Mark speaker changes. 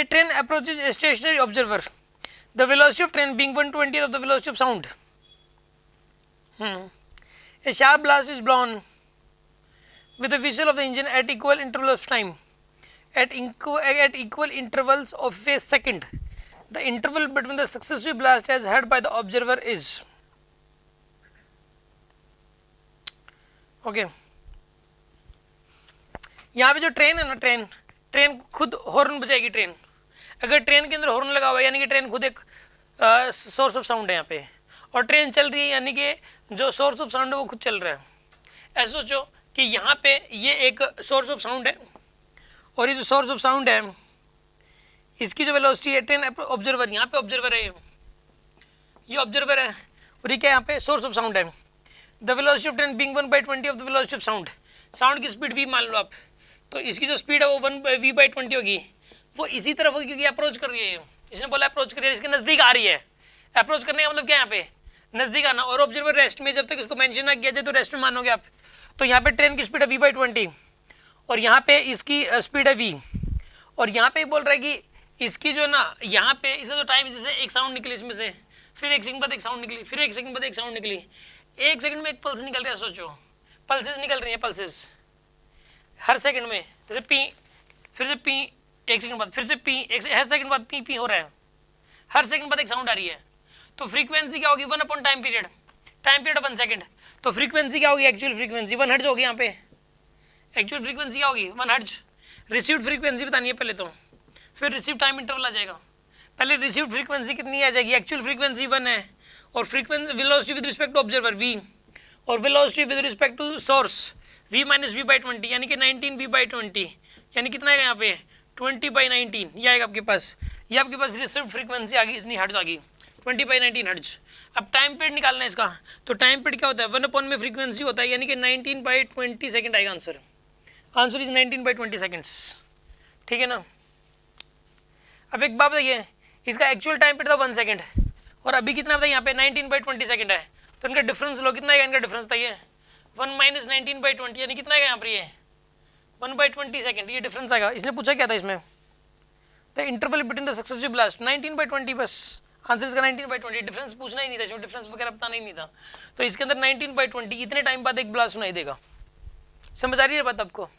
Speaker 1: A train approaches a stationary observer. The velocity of train being 1/20th of the velocity of sound. A sharp blast is blown with the whistle of the engine at equal intervals of time. At equal intervals of a second. The interval between the successive blast as heard by the observer is. Okay यहाँ पे जो train है ना, train खुद horn बजाएगी। Train अगर train के अंदर horn लगा हुआ है यानी कि ट्रेन खुद एक सोर्स ऑफ साउंड है यहाँ पे, और ट्रेन चल रही है यानी कि जो सोर्स ऑफ साउंड है वो खुद चल रहा है। ऐसे सोचो कि यहाँ पे ये एक सोर्स ऑफ साउंड है और ये जो सोर्स ऑफ साउंड है इसकी जो वेलोसिटी है ट्रेन ऑब्जर्वर, यहाँ पे ऑब्जर्वर है, ये ऑब्जर्वर है और ये क्या यहाँ पे सोर्स ऑफ साउंड है। The velocity of train being 1/20 of the velocity of sound. Sound की स्पीड v मान लो आप, तो इसकी जो स्पीड है वो 1v/20 होगी। वो इसी तरफ होगी क्योंकि अप्रोच कर रही है, इसने बोला अप्रोच कर रही है, इसके नज़दीक आ रही है। अप्रोच करने का मतलब क्या है, यहाँ पे नज़दीक आना। और ऑब्जर्वर रेस्ट में, जब तक इसको मेंशन ना किया जाए तो रेस्ट में मानोगे आप। तो यहाँ पे ट्रेन की स्पीड है v/20 और यहाँ पे इसकी स्पीड है v, और यहाँ पे बोल रहा है कि इसकी जो ना यहाँ पे इसका जो टाइम, जैसे एक साउंड निकली इसमें से, फिर एक सेकंड बाद एक साउंड निकली, फिर एक सेकंड बाद एक साउंड निकली, एक सेकंड में एक पल्स निकल रहा है। सोचो पल्सेस निकल रही हैं, पल्सेस हर सेकंड में, जैसे पी, फिर से पी, एक सेकंड बाद फिर से पी, हर सेकंड बाद पी पी हो रहा है, हर सेकंड बाद एक साउंड आ रही है। तो फ्रीक्वेंसी क्या होगी 1 टाइम पीरियड 1 सेकंड। तो फ्रीक्वेंसी क्या होगी, एक्चुअल फ्रीक्वेंसी 1 हर्ट्ज होगी। यहाँ पे एक्चुअल फ्रीक्वेंसी क्या होगी 1 हर्ट्ज। रिसीव्ड फ्रीक्वेंसी बतानी है पहले, तो फिर रिसीव टाइम इंटरवल आ जाएगा। पहले रिसीव्ड फ्रीक्वेंसी कितनी आ जाएगी, एक्चुअल फ्रीक्वेंसी 1 है, और frequency velocity with respect to observer v, और velocity with respect to source v minus v/20 यानी कि 19v/20 यानी कितना आएगा यहाँ पे 20/19। ये आएगा आपके पास, ये आपके पास रिसीव्ड फ्रीक्वेंसी आ गई, इतनी हर्ट्ज आ गई 20/19 हर्ट्ज। अब टाइम पीरियड निकालना है इसका, तो टाइम पीरियड क्या होता है 1 में फ्रीक्वेंसी होता है यानी कि 19/20 सेकेंड आएगा आंसर। आंसर इज 19/20 सेकेंड्स, ठीक है ना। अब एक बात बताइए, इसका एक्चुअल टाइम पीरियड था 1 सेकेंड और अभी कितना बताइए यहाँ पे 19/20 सेकेंड है, तो इनका डिफरेंस लो, कितना आएगा इनका डिफरेंस बताइए 1 माइनस 19/20 यानी कितना आएगा यहाँ पर, ये 1/20 सेकेंड, ये डिफरेंस आएगा। इसने पूछा क्या था इसमें, the interval between the successive blast 19/20, बस आंसर इसका 19/20। डिफरेंस पूछना ही नहीं था इसमें, डिफरेंस वगैरह बताना ही नहीं था। तो इसके अंदर 19/20 इतने टाइम बाद एक ब्लास्ट सुनाई देगा। समझ आ रही है बात आपको।